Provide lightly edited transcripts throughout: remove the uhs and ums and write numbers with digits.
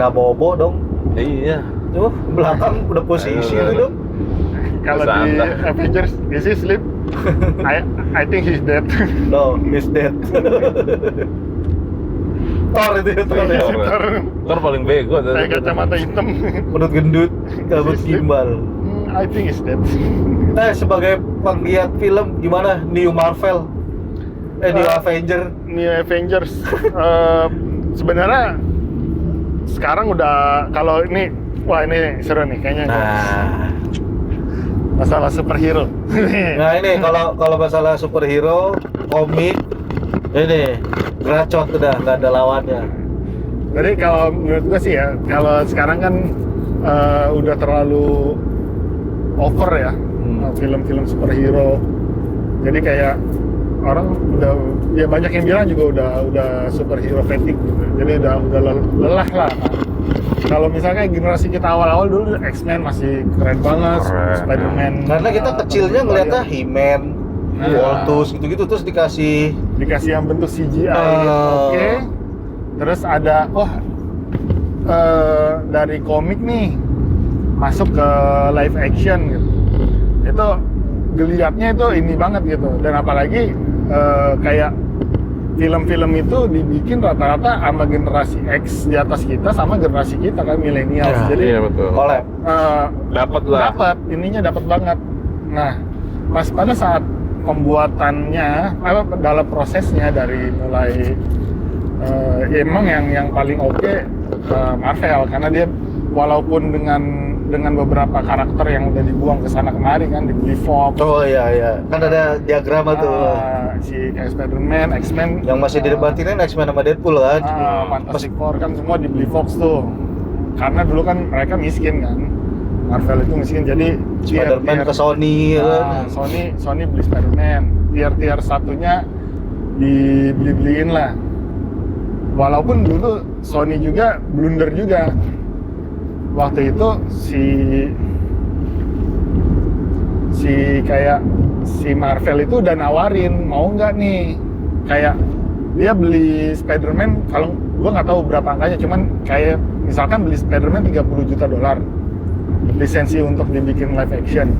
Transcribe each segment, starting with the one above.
nggak bobo dong. Iya. Tuh belakang udah posisi itu dong. Kalau di Avengers, is he sleep? I think he's dead. No, he's dead. Thor itu ya, Thor ya. Thor paling bego. Kayak kacamata hitam. Perut gendut, kabut gimbal. I think he's dead. Sebagai penggiat film, gimana New Marvel? New Avenger? New Avengers. Sebenarnya sekarang udah, kalau ini, wah ini seru nih kayaknya. Nah, Masalah superhero. nah ini kalau masalah superhero, komik, ini geracot udah nggak ada lawannya. Jadi kalau menurut gue sih ya, kalau sekarang kan udah terlalu over ya, film-film superhero. Jadi kayak orang udah, ya banyak yang bilang juga udah superhero fatigue gitu. Jadi udah lelah lah. Kalau misalnya generasi kita awal-awal dulu X-Men masih keren banget, Spider-Man. Karena kita kecilnya ngeliatnya He-Man, Voltus gitu-gitu, terus dikasih yang bentuk CGI oke. Terus ada dari komik nih masuk ke live action gitu. Itu geliatnya itu ini banget gitu. Dan apalagi kayak film-film itu dibikin rata-rata sama generasi X di atas kita sama generasi kita kan milenial. Ya, jadi iya betul. collab. Dapat ininya dapat banget. Nah, pas pada saat pembuatannya dalam prosesnya dari mulai emang yang paling oke Marvel, karena dia walaupun dengan beberapa karakter yang udah dibuang ke sana kemari kan, dibeli Fox. Oh iya, kan ada diagram tuh. Si Spider-Man, X-Men Yang masih didebatin X-Men sama Deadpool kan. Fantastic Four kan semua dibeli Fox tuh. Karena dulu kan mereka miskin kan. Marvel itu miskin, jadi Spider-Man ke Sony kan. Sony beli Spider-Man. Tier satunya dibeli-beliin lah. Walaupun dulu Sony juga blunder juga. Waktu itu si Marvel itu udah nawarin, mau nggak nih, kayak dia beli Spider-Man, kalau gua nggak tahu berapa angkanya, cuman kayak misalkan beli Spider-Man $30 juta, lisensi untuk dibikin live action,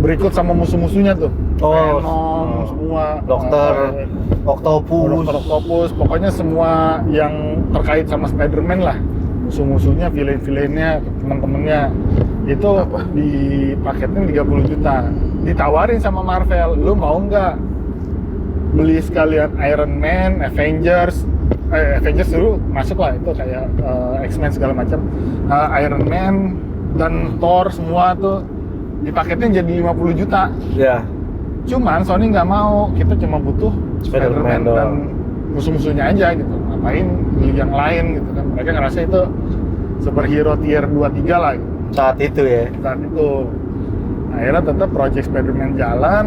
berikut sama musuh-musuhnya tuh, Venom, semua, Dokter Octopus, pokoknya semua yang terkait sama Spider-Man lah, musuh-musuhnya, villain-villainnya, teman-temannya, itu dipaketin 30 juta, ditawarin sama Marvel, lu mau nggak beli sekalian Iron Man, Avengers dulu masuk lah, itu kayak X-Men segala macam, Iron Man dan Thor semua tuh dipaketin jadi 50 juta. Ya. Cuman Sony nggak mau, kita cuma butuh Spider-Man dan musuh-musuhnya aja gitu, ngapain beli yang lain gitu kan, mereka ngerasa itu superhero tier 2-3 lah gitu. Saat itu ya. Akhirnya tetap project Spider-Man jalan,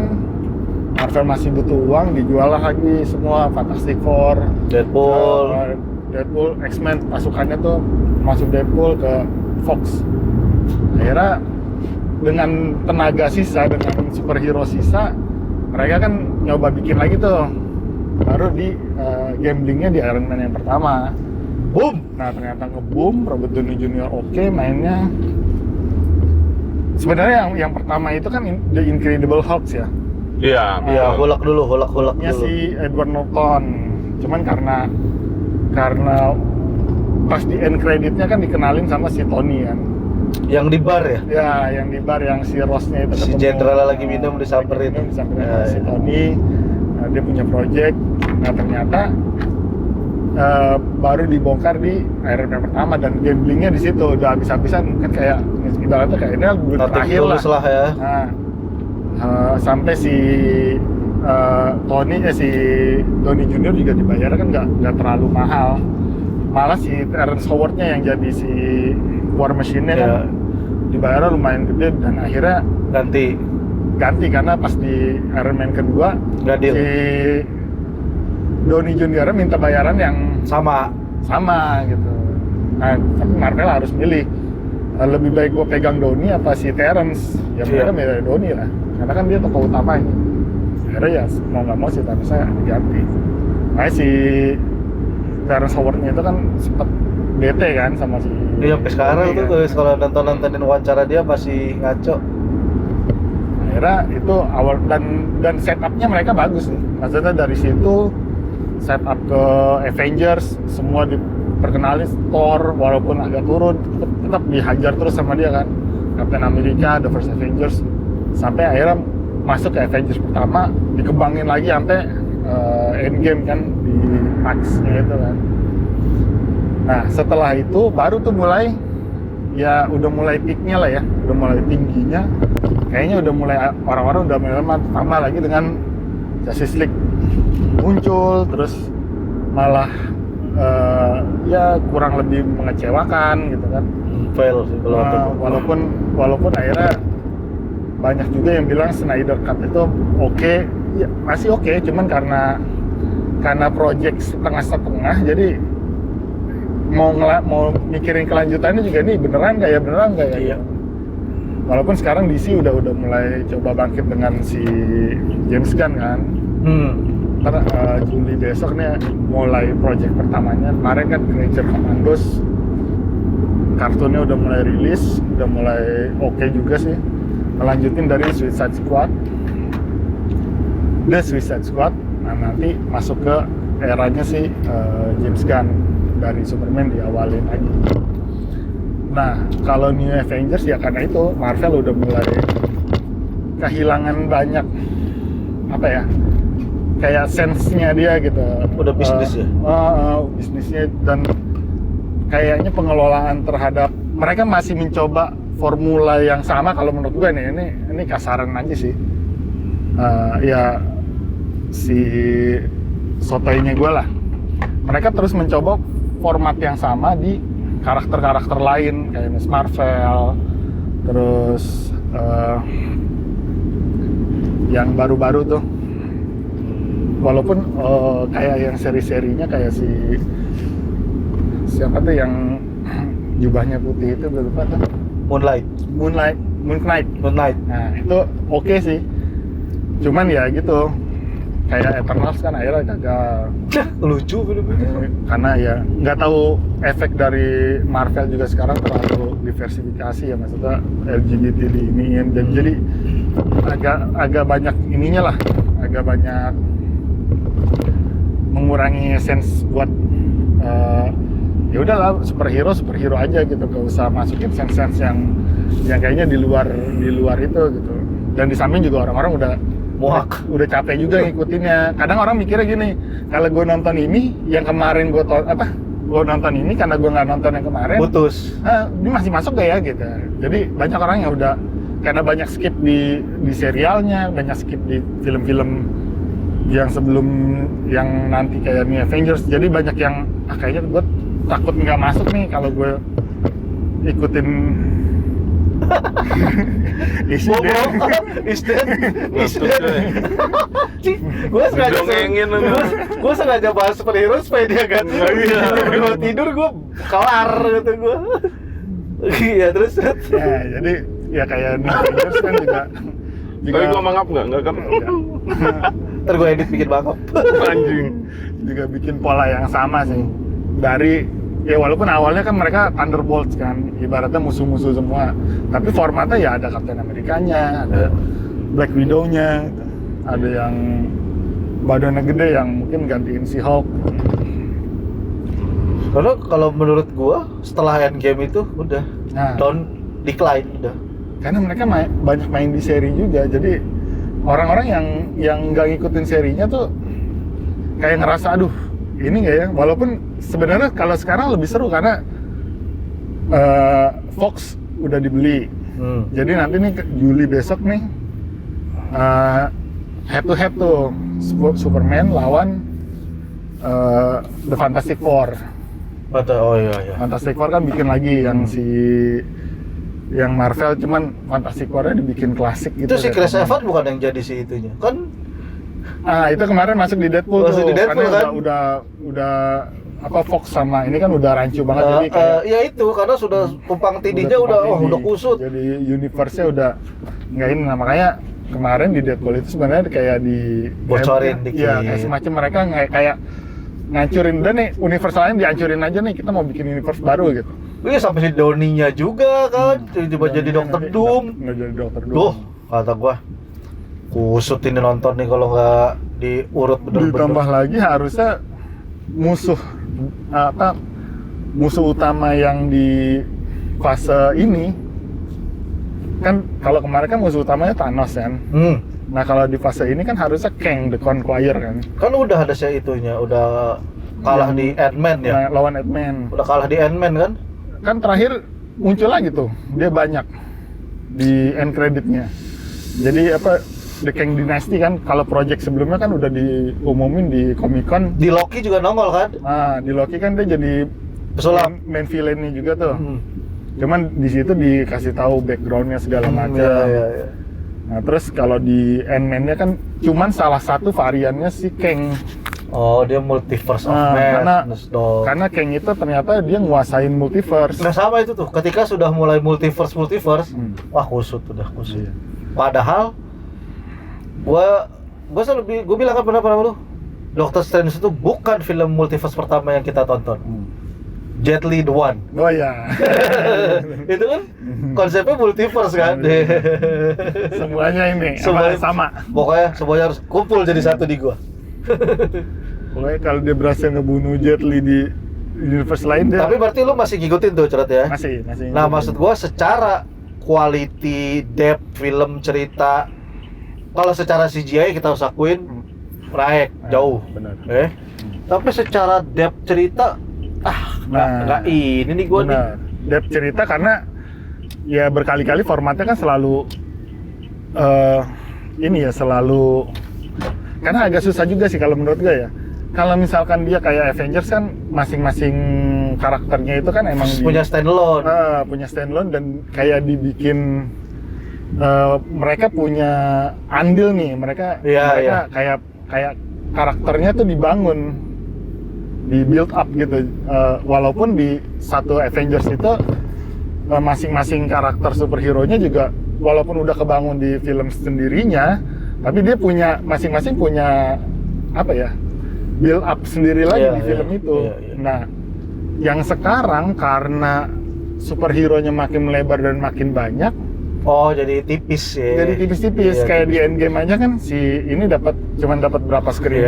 Marvel masih butuh uang, dijual lagi semua, Fantastic Four, Deadpool, X-Men, pasukannya tuh masuk Deadpool ke Fox. Akhirnya dengan tenaga sisa, dengan superhero sisa, mereka kan nyoba bikin lagi tuh, baru di gamblingnya di Iron Man yang pertama, boom. Nah ternyata nge-boom, Robert Downey Jr. oke mainnya. Sebenarnya yang pertama itu kan The Incredible Hulk ya. Iya, Hulk dulu. Si Edward Norton. Cuman karena pas di end creditnya kan dikenalin sama si Tony kan. Yang di bar ya? Ya, yang di bar yang si Ross-nya itu Si ketemu. Jenderal lagi minum disamperin. Si Tony. Dia punya project. Nah ternyata baru dibongkar di Iron Man pertama, dan gamblingnya di situ udah habis-habisan kan, kayak ibaratnya kayak ini duit terakhir lah ya. Nah, sampai si si Downey Jr. juga dibayar kan nggak terlalu mahal, malah si Terrence Howard-nya yang jadi si War Machine-nya kan dibayarnya lumayan gede, dan akhirnya ganti karena pas di Iron Man kedua si Downey Jr. minta bayaran yang sama gitu. Nah, tapi Marvel harus milih, lebih baik gue pegang Downey apa si Terrence. Ya mereka milih Downey lah, karena kan dia tokoh utamanya. Akhirnya ya mau nggak mau si Terrence diganti. Nah si Terrence Howard-nya itu kan sempat bete kan sama si Iya, sampai sekarang Tony, tuh kan. kalau nontonin wawancara dia masih ngaco. Akhirnya itu awal dan setupnya mereka bagus nih. Maksudnya dari situ setup ke Avengers semua diperkenalin, Thor walaupun agak turun tetap dihajar terus sama dia kan, Captain America, The First Avengers, sampai akhirnya masuk ke Avengers pertama, dikembangin lagi sampai Endgame kan di Max-nya itu kan. Nah setelah itu baru tuh mulai ya udah mulai peak-nya lah ya, udah mulai tingginya, kayaknya udah mulai orang-orang udah mulai tambah lagi dengan Justice League muncul, terus malah ya kurang lebih mengecewakan gitu kan. Fail sih kalau Walaupun akhirnya banyak juga yang bilang Snyder Cut itu oke, ya masih oke, cuman karena project setengah-setengah, jadi mau mikirin kelanjutannya juga nih beneran nggak ya. Iya. Walaupun sekarang DC udah mulai coba bangkit dengan si James Gunn kan. Ntar Juli besok nih mulai project pertamanya. Kemarin kan Creature Commandos kartunnya udah mulai rilis, udah mulai oke juga sih. Melanjutin dari Suicide Squad, The Suicide Squad. Nah nanti masuk ke eranya si James Gunn, dari Superman diawalin lagi. Nah kalau New Avengers ya karena itu Marvel udah mulai kehilangan banyak apa ya, kayak sense-nya dia gitu. Udah bisnis ya? Bisnisnya, dan kayaknya pengelolaan terhadap mereka masih mencoba formula yang sama kalau menurut gue nih, ini kasaran aja sih. Ya si sotoynya gue lah. Mereka terus mencoba format yang sama di karakter-karakter lain kayak Miss Marvel, terus yang baru-baru tuh. Walaupun kayak yang seri-serinya kayak siapa tuh yang jubahnya putih itu, gue lupa tuh. Moon Knight. Nah itu oke sih. Cuman ya gitu, kayak Eternals kan akhirnya gagal. Lucu bener-bener. Karena ya nggak tahu efek dari Marvel juga sekarang terlalu diversifikasi ya, maksudnya LGBT diiniin, dan jadi agak banyak ininya lah, agak banyak mengurangi sense buat ya udahlah superhero aja gitu, gak usah masukin sense yang kayaknya di luar itu gitu. Dan di samping juga orang-orang udah capek juga ngikutinnya. Kadang orang mikirnya gini, kalau gue nonton ini yang kemarin gue nonton ini karena gue nggak nonton yang kemarin putus, ini masih masuk gak ya gitu. Jadi banyak orang yang udah karena banyak skip di serialnya, banyak skip di film-film yang sebelum yang nanti kayak New Avengers, jadi banyak yang kayaknya gue takut nggak masuk nih kalau gue ikutin gue sengaja bahas superhero supaya dia gak tidur, gue kelar gitu gue. Iya terus ya jadi ya kayak New Avengers kan juga tapi gue mangap nggak kan? Ntar gue edit bikin bangkok. Anjing. Juga bikin pola yang sama sih. Dari ya walaupun awalnya kan mereka Thunderbolts kan, ibaratnya musuh-musuh semua. Tapi formatnya ya ada Captain Amerikanya, ada Black Widow-nya, gitu. Ada yang badannya gede yang mungkin gantiin si Hulk. Karena kalau menurut gua setelah Endgame itu udah decline udah. Karena mereka banyak main di seri juga, jadi orang-orang yang nggak ngikutin serinya tuh kayak ngerasa aduh ini nggak ya. Walaupun sebenarnya kalau sekarang lebih seru karena Fox udah dibeli. Jadi nanti nih Juli besok nih head to head tuh Superman lawan The Fantastic Four. Oh iya. Fantastic Four kan bikin lagi yang Marvel, cuman Fantastic Four-nya dibikin klasik gitu. Itu si Chris Evans bukan yang jadi si itunya kan? Itu kemarin masuk di Deadpool tuh. Di Deadpool, karena kan? udah apa Fox sama ini kan udah rancu banget, jadi kayak ya itu karena sudah tumpang tindihnya udah kusut. Jadi universe-nya udah nggak ini, nah makanya kemarin di Deadpool itu sebenarnya kayak di bocorin dikit. Iya, kayak semacam mereka kayak ngancurin udah nih universe lain dihancurin aja nih, kita mau bikin universe baru gitu. Iya sampai si Doninya juga kan, tiba jadi Dokter Doom. Nggak jadi Dokter Doom. Tuh, kata gua kusut ini nonton nih kalau nggak diurut bener-bener. Ditambah lagi harusnya musuh utama yang di fase ini kan, kalau kemarin kan musuh utamanya Thanos kan. Nah kalau di fase ini kan harusnya Kang the Conqueror kan. Kan udah ada saya itunya, udah kalah di Ant-Man ya. Nah, lawan Ant-Man. Udah kalah di Ant-Man kan? Kan terakhir muncul lagi tuh, dia banyak di end creditnya. Jadi apa, The Kang Dynasty kan, kalau project sebelumnya kan udah diumumin di Comic Con. Di Loki juga nongol kan? Nah di Loki kan dia jadi Pesulap. main villain-nya juga tuh. Cuman di situ dikasih tahu background-nya segala macam. Iya. Nah terus kalau di Ant-Man-nya kan cuman salah satu variannya si Kang. Oh, dia multiverse of madness dong. Karena Kang itu ternyata dia nguasain multiverse. Nah sama itu tuh, ketika sudah mulai multiverse, wah kusut. Iya. Padahal gua selalu bilang kan pernah lu, Doctor Strange itu bukan film multiverse pertama yang kita tonton. Jet Li the One. Oh iya. Itu kan konsepnya multiverse kan. Semuanya ini Semuanya sama. Pokoknya semuanya harus kumpul jadi satu di gua. Pokoknya kalau dia berhasil ngebunuh Jet Li di universe lain dia. Tapi berarti lu masih ngikutin tuh Cerot ya? Masih. Nah maksud gua secara quality, depth, film, cerita, kalau secara CGI kita harus akuin naik jauh. Benar. Tapi secara depth cerita nggak ini nih gua nih. Depth cerita karena ya berkali-kali formatnya kan selalu selalu, karena agak susah juga sih kalau menurut gue ya. Kalau misalkan dia kayak Avengers kan masing-masing karakternya itu kan emang punya standalone dan kayak dibikin mereka punya andil nih, mereka kayak karakternya tuh dibangun, di build up gitu. Walaupun di satu Avengers itu masing-masing karakter superhero-nya juga walaupun udah kebangun di film sendirinya, tapi dia punya masing-masing punya build up sendiri lagi di film itu. Nah, yang sekarang karena superhero-nya makin melebar dan makin banyak, jadi tipis ya. jadi tipis-tipis kayak di Endgame aja kan si ini cuman dapat berapa screen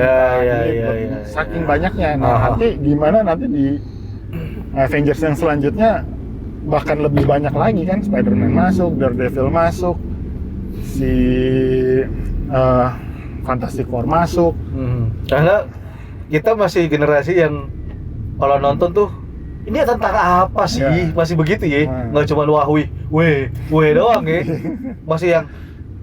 saking banyaknya. Nah, nanti gimana nanti di Avengers yang selanjutnya bahkan lebih banyak lagi kan, Spider-Man masuk, Daredevil masuk, si Fantastic Four masuk. Karena kita masih generasi yang kalau nonton tuh ini tentang apa sih? Masih begitu ya. Nggak cuma weh doang ya. Masih yang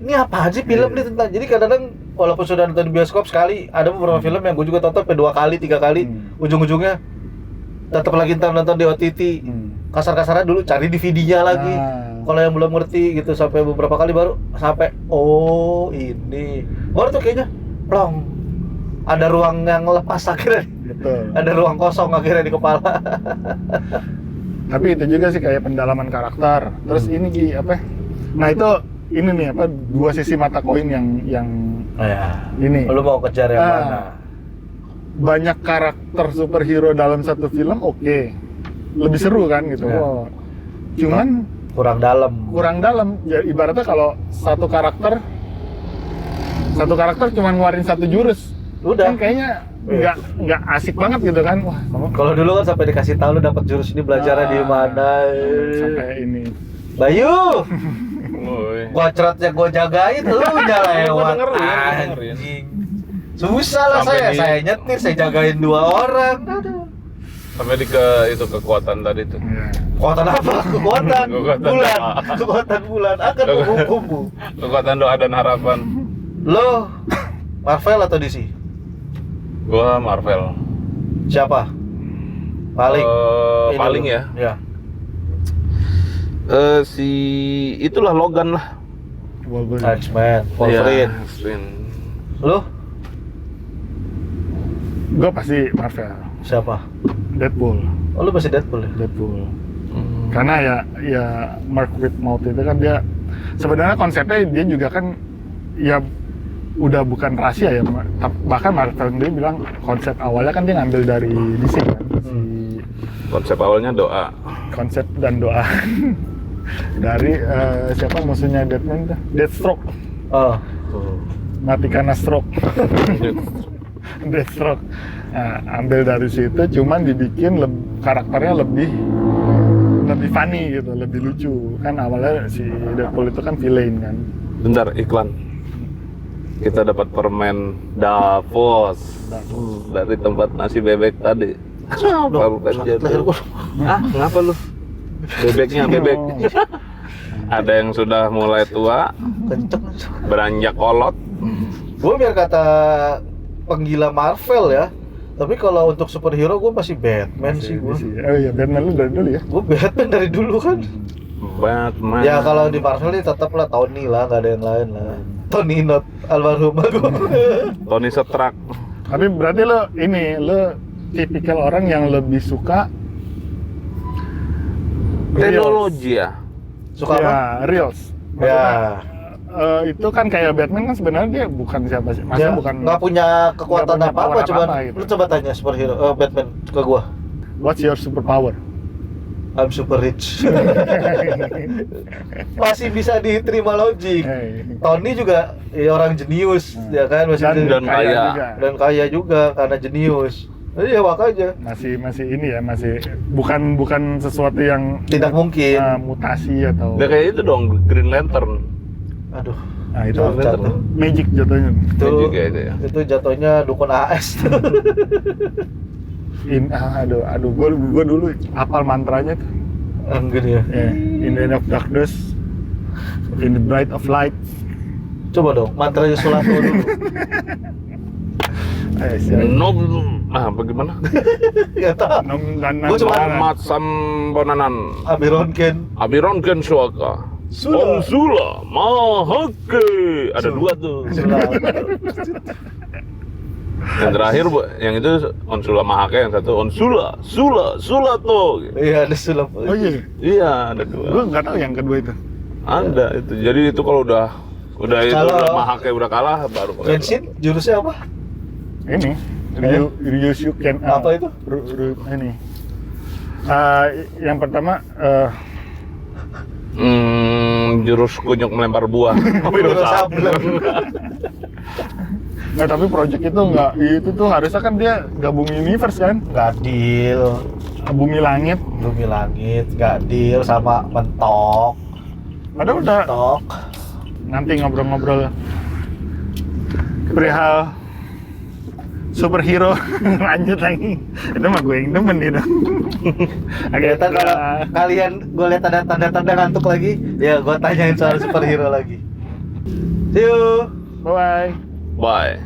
ini apa sih film ini tentang. Jadi kadang-kadang walaupun sudah nonton di bioskop sekali, ada beberapa film yang gue juga tonton 2 kali, 3 kali, ujung-ujungnya tetap lagi nonton di OTT. Kasar-kasarnya dulu cari DVD-nya lagi. Kalau yang belum ngerti gitu sampai beberapa kali baru sampai ini. Baru tuh kayaknya plong. Ada ruang yang lepas akhirnya. Betul. Ada ruang kosong akhirnya di kepala. Tapi itu juga sih kayak pendalaman karakter. Terus ini nah itu ini nih dua sisi mata koin yang ini. Lu mau kejar yang mana? Banyak karakter superhero dalam satu film lebih seru kan gitu. Cuman kurang dalam. Ya, ibaratnya kalau satu karakter cuma ngeluarin satu jurus, udah kan kayaknya nggak asik banget gitu kan. Wah, kalau dulu kan sampai dikasih tahu lu dapat jurus ini belajarnya di mana. Sampai ini Bayu. Gocrotnya gue jagain, lu udah lewat. Dengerin. Susah lah saya nyetir, saya jagain 2 orang. Sampai kekuatan tadi tuh. Kekuatan apa? Kekuatan bulan akan menghukummu. Kekuatan doa dan harapan. Lo Marvel atau DC? Gua Marvel. Siapa? Paling? Paling ya? Ya. Itulah Logan lah. X-Men, Wolverine. Lo? Gua pasti Marvel. Siapa? Deadpool. Oh, lu masih Deadpool ya? Deadpool. Karena ya Mark Whitmouth itu kan dia sebenarnya konsepnya dia juga kan ya udah bukan rahasia ya, bahkan Marvel sendiri bilang konsep awalnya kan dia ngambil dari DC kan, Konsep awalnya doa. konsep dan doa dari siapa musuhnya Batman tuh? Deathstroke, Oh. mati karena stroke. Deathstroke. Nah, ambil dari situ, cuman dibikin karakternya lebih funny gitu, lebih lucu. Kan awalnya si Deadpool itu kan villain kan. Bentar, iklan. Kita dapat permen Davos dari tempat nasi bebek tadi. Pulpen jadi. Ngapa lu? Bebeknya bebek. Ada yang sudah mulai tua, Kenceng. beranjak kolot. Gue biar kata penggila Marvel ya. Tapi kalau untuk superhero gue masih Batman sih gue. Oh iya, Batman lu dari dulu ya? Gue Batman dari dulu kan. Batman. Ya kalau di Marvel ini tetap lah Tony lah, nggak ada yang lain lah. Tony not almarhum aku. Tony Stark. Tapi berarti lo tipikal orang yang lebih suka Teknologi ya. Suka apa? ya, reels. Ya. Itu kan kayak Batman kan sebenarnya dia bukan siapa sih, maksudnya Ya, bukan nggak punya kekuatan nggak punya apa-apa, power cuman apa-apa gitu. lu coba tanya superhero Batman ke gua. what's your superpower? I'm super rich. Masih bisa diterima logik. Hey. Tony juga ya, orang jenius, ya kan, masih Dan kaya. juga. dan kaya juga karena jenius. Jadi ya makanya Masih ini ya, masih bukan sesuatu yang tidak mungkin. mutasi atau Udah kayak itu dong, Green Lantern. Aduh, nah itu jatuh. magic jatuhnya. Itu juga itu ya. itu jatuhnya dukun AS. Aduh, gua dulu hafal mantranya tuh. Enggak ya. In the end of darkness, in the bright of light. Coba dong, mantranya Sulato dulu. Bagaimana? Gak tau. Gua cuma Muhammad Sambonanan. Abiron Ken Suaka. Sula. Onsula Mahake. Ada dua tuh. Yang terakhir yang itu Onsula Mahake, yang satu Onsula Sulato. Iya, ada sulap. Oh iya, Iya, ada dua. gua nggak tahu yang kedua itu. Ada itu. Jadi itu kalau udah itu Kalau- udah Mahake udah kalah baru pakai. Genshin jurusnya apa? Ini Ryusuken Apa itu? Ini yang pertama Jurus kunyuk melempar buah. Wiro Sableng. nggak, tapi project itu nggak, itu tuh harusnya kan dia gabung universe kan, Nggak deal. bumi langit. Bumi langit, nggak deal sama mentok. Padahal udah Mentok. nanti ngobrol-ngobrol perihal superhero lanjut lagi. Itu mah gue yang demen itu. Ternyata kalau kalian gue lihat ada tanda-tanda ngantuk lagi, ya gue tanyain soal superhero lagi. See you. Bye. Bye.